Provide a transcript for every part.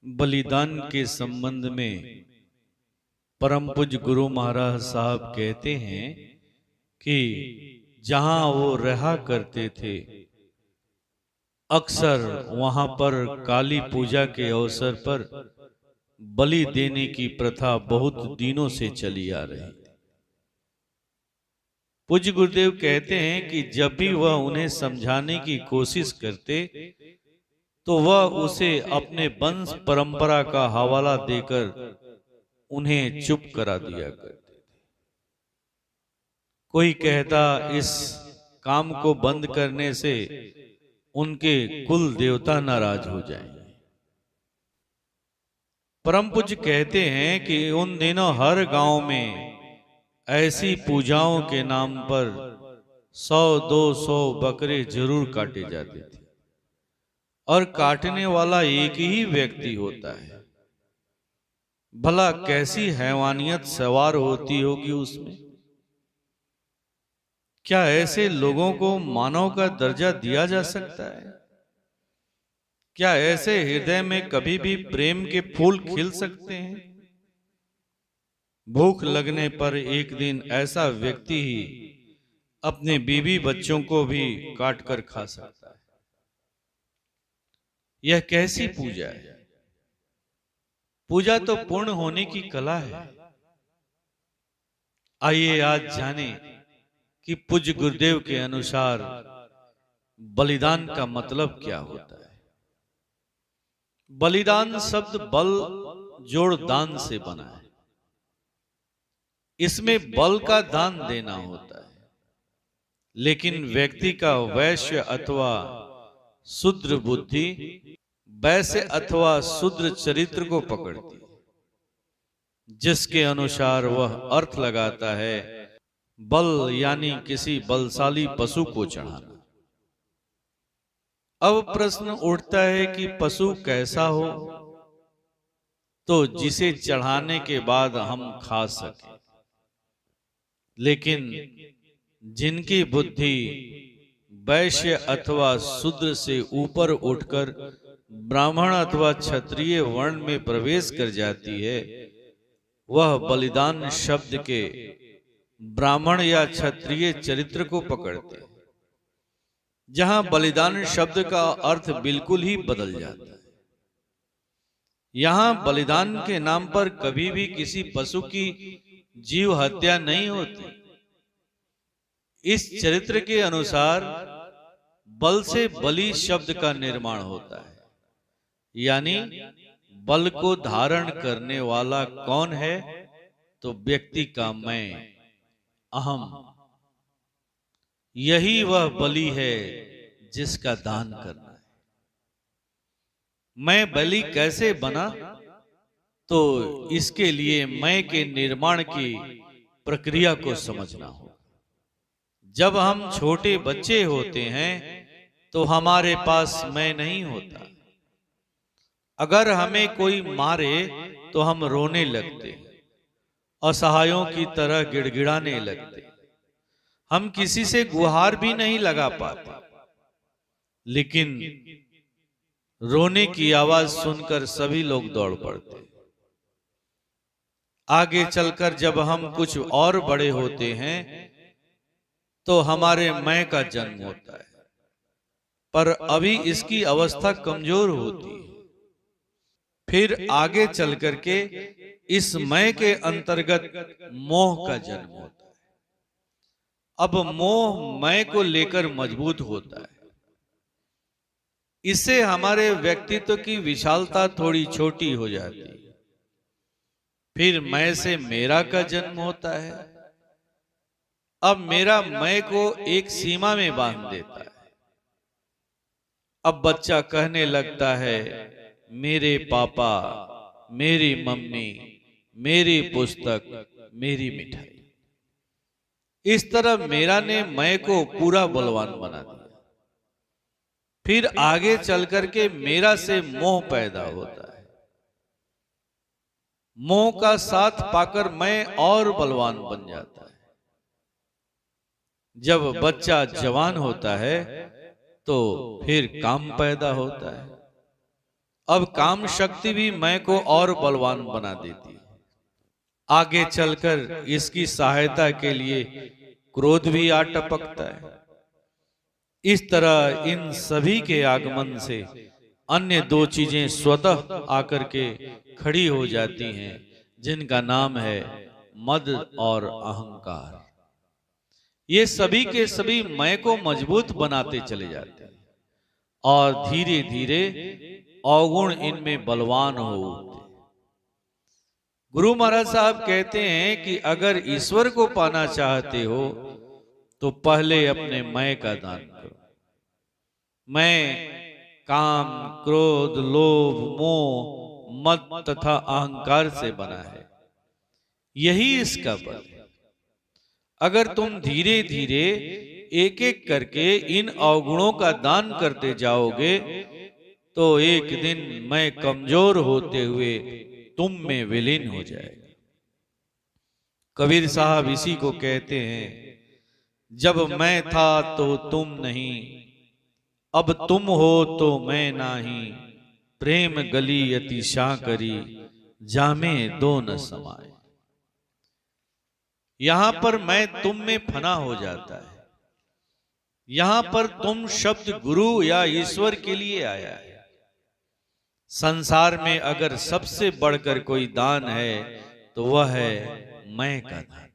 बलिदान के संबंध में परम पूज्य गुरु महाराज साहब कहते हैं कि जहां वो रहा करते थे अक्सर वहां पर काली पूजा के अवसर पर बलि देने की प्रथा बहुत दिनों से चली आ रही। पूज्य गुरुदेव कहते हैं कि जब भी वह उन्हें समझाने की कोशिश करते तो वह उसे अपने वंश परंपरा का हवाला देकर उन्हें चुप करा दिया करते थे। कोई कहता इस काम को बंद करने से उनके कुल देवता नाराज हो जाएंगे। परम पूज्य कहते हैं कि उन दिनों हर गांव में ऐसी पूजाओं के नाम पर 100-200 बकरे जरूर काटे जाते थे और काटने वाला एक ही व्यक्ति होता है। भला कैसी हैवानियत सवार होती होगी उसमें। क्या ऐसे लोगों को मानव का दर्जा दिया जा सकता है? क्या ऐसे हृदय में कभी भी प्रेम के फूल खिल सकते हैं? भूख लगने पर एक दिन ऐसा व्यक्ति ही अपने बीवी बच्चों को भी काट कर खा सकता है। यह कैसी पूजा है? पूजा तो पूर्ण होने की कला है। आइए आज जाने कि पूज्य गुरुदेव के अनुसार बलिदान का मतलब क्या होता है। बलिदान शब्द बल जोड़ दान से बना है। इसमें बल का दान देना होता है, लेकिन व्यक्ति का वैश्य अथवा शूद्र बुद्धि वैश्य अथवा शूद्र चरित्र को पकड़ती है, जिसके अनुसार वह अर्थ लगाता है बल यानी किसी बलशाली पशु को चढ़ाना। अब प्रश्न उठता है कि पशु कैसा हो तो जिसे चढ़ाने के बाद हम खा सकें, लेकिन जिनकी बुद्धि वैश्य अथवा शूद्र से ऊपर उठकर ब्राह्मण अथवा क्षत्रिय वर्ण में प्रवेश कर जाती है, वह बलिदान शब्द के ब्राह्मण या क्षत्रिय चरित्र को पकड़ते हैं, जहां बलिदान शब्द का अर्थ बिल्कुल ही बदल जाता है। यहां बलिदान के नाम पर कभी भी किसी पशु की जीव हत्या नहीं होती। इस चरित्र के अनुसार बल से बलि शब्द का निर्माण होता है, यानी बल को धारण करने वाला कौन है? तो व्यक्ति का मैं, अहम। यही वह बलि है जिसका दान करना है। मैं बलि कैसे बना? तो इसके लिए मैं के निर्माण की प्रक्रिया को समझना होगा। जब हम छोटे बच्चे होते हैं तो हमारे पास मैं नहीं होता। अगर हमें कोई मारे तो हम रोने लगते, असहायों की तरह गिड़गिड़ाने लगते। हम किसी से गुहार भी नहीं लगा पाते, लेकिन रोने की आवाज सुनकर सभी लोग दौड़ पड़ते। आगे चलकर जब हम कुछ और बड़े होते हैं तो हमारे मैं का जन्म होता है, पर अभी इसकी अवस्था कमजोर होती है। फिर आगे चल करके इस मैं के अंतर्गत मोह का जन्म होता है। अब मोह मैं को लेकर मजबूत होता है। इससे हमारे व्यक्तित्व की विशालता थोड़ी छोटी हो जाती है। फिर मैं से मेरा का जन्म होता है। अब मेरा मैं को एक सीमा में बांध देता है। अब बच्चा कहने लगता है मेरे पापा, मेरी मम्मी, मेरी पुस्तक, मेरी मिठाई। इस तरह मेरा ने मैं को पूरा बलवान बना दिया। फिर आगे चल करके मेरा से मोह पैदा होता है। मोह का साथ पाकर मैं और बलवान बन जाता है। जब बच्चा जवान होता है तो फिर काम पैदा होता है। अब काम शक्ति भी मैं को और बलवान बना देती है। आगे चलकर इसकी सहायता के लिए क्रोध भी आ टपकता है। इस तरह इन सभी के आगमन से अन्य दो चीजें स्वतः आकर के खड़ी हो जाती हैं, जिनका नाम है मद और अहंकार। ये सभी के सभी मैं को मजबूत बनाते चले जाते हैं और धीरे धीरे अवगुण इनमें बलवान हो उठते। गुरु महाराज साहब कहते हैं कि अगर ईश्वर को पाना चाहते हो तो पहले अपने मैं का दान करो। मैं काम, क्रोध, लोभ, मोह, मद तथा अहंकार से बना है। यही इसका बल है। अगर तुम धीरे धीरे एक एक करके इन अवगुणों का दान करते जाओगे तो एक दिन मैं कमजोर होते हुए तुम में विलीन हो जाएगा। कबीर साहब इसी को कहते हैं, जब मैं था तो तुम नहीं, अब तुम हो तो मैं नाही, प्रेम गली अति शां करी, जामे दो न समाए। यहां पर मैं तुम में फना हो जाता है। यहां पर तुम शब्द गुरु या ईश्वर के लिए आया है। संसार में अगर सबसे बढ़कर कोई दान है तो वह है मैं का दान।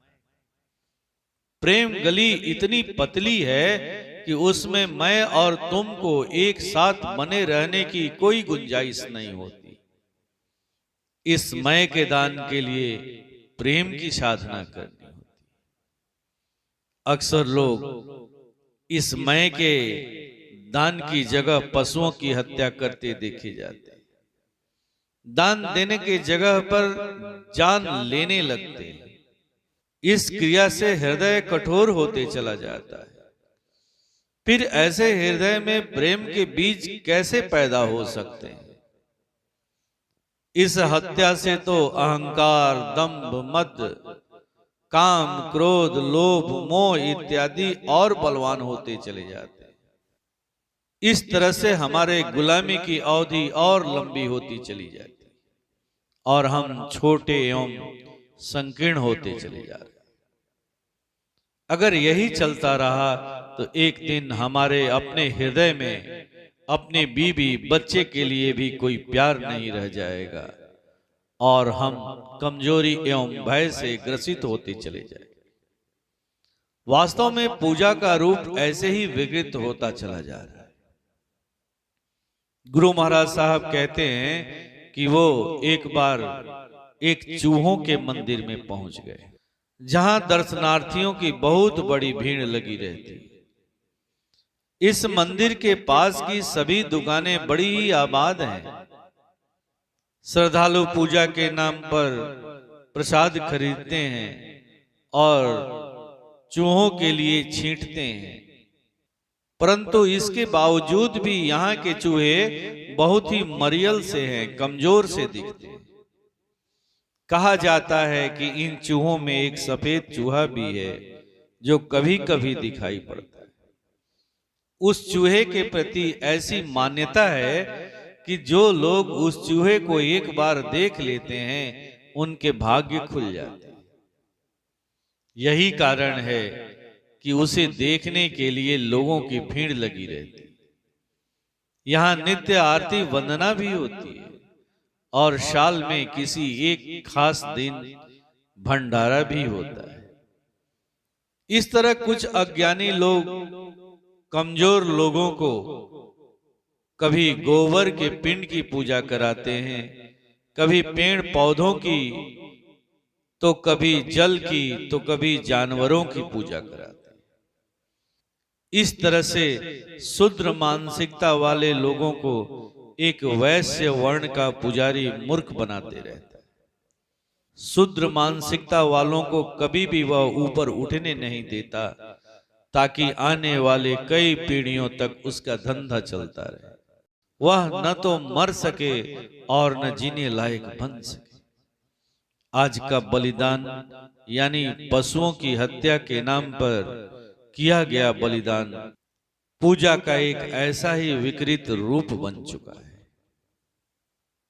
प्रेम गली इतनी पतली है कि उसमें मैं और तुम को एक साथ बने रहने की कोई गुंजाइश नहीं होती। इस मैं के दान के लिए प्रेम की साधना करनी होती। अक्सर लोग इस मैं के दान की जगह पशुओं की हत्या करते देखे जाते हैं। दान देने की जगह पर जान लेने लगते हैं। इस क्रिया से हृदय कठोर होते चला जाता है। फिर ऐसे हृदय में प्रेम के बीज कैसे पैदा हो सकते हैं? इस हत्या से तो अहंकार, दंभ, मद, काम, क्रोध, लोभ, मोह इत्यादि और बलवान होते चले जाते हैं। इस तरह से हमारे गुलामी की अवधि और लंबी होती चली जाती है और हम छोटे एवं संकीर्ण होते चले जा रहे हैं। अगर यही चलता रहा तो एक दिन हमारे अपने हृदय में अपने बीवी बच्चे के लिए भी कोई प्यार नहीं रह जाएगा और हम कमजोरी एवं भय से ग्रसित होते चले जाएंगे। वास्तव में पूजा का रूप ऐसे ही विकृत होता चला जा रहा है। गुरु महाराज साहब कहते हैं कि वो एक बार एक चूहों के मंदिर में पहुंच गए, जहां दर्शनार्थियों की बहुत बड़ी भीड़ लगी रहती। इस मंदिर के पास की सभी दुकानें बड़ी ही आबाद हैं। श्रद्धालु पूजा के नाम पर प्रसाद खरीदते हैं और चूहों के लिए छींटते हैं, परंतु इसके बावजूद भी यहाँ के चूहे बहुत ही मरियल से हैं, कमजोर से दिखते हैं। कहा जाता है कि इन चूहों में एक सफेद चूहा भी है जो कभी कभी दिखाई पड़ता है। उस चूहे के प्रति ऐसी मान्यता है कि जो लोग उस चूहे को एक बार देख लेते हैं उनके भाग्य खुल जाते हैं। यही कारण है कि उसे देखने के लिए लोगों की भीड़ लगी रहती। यहाँ नित्य आरती वंदना भी होती है और साल में किसी एक खास दिन भंडारा भी होता है। इस तरह कुछ अज्ञानी लोग कमजोर लोगों को कभी गोबर के पिंड की पूजा कराते हैं, कभी पेड़ पौधों की, तो कभी जल की, तो कभी जानवरों की पूजा कराते हैं। इस तरह से शूद्र मानसिकता वाले लोगों को एक वैश्य वर्ण का पुजारी मूर्ख बनाते रहता है। शूद्र मानसिकता वालों को कभी भी वह ऊपर उठने नहीं देता, ताकि आने वाले कई पीढ़ियों तक उसका धंधा चलता रहे। वह न तो मर सके और न जीने लायक बन सके। आज का बलिदान यानी पशुओं की हत्या के नाम पर किया गया बलिदान पूजा का एक ऐसा ही विकृत रूप बन चुका है।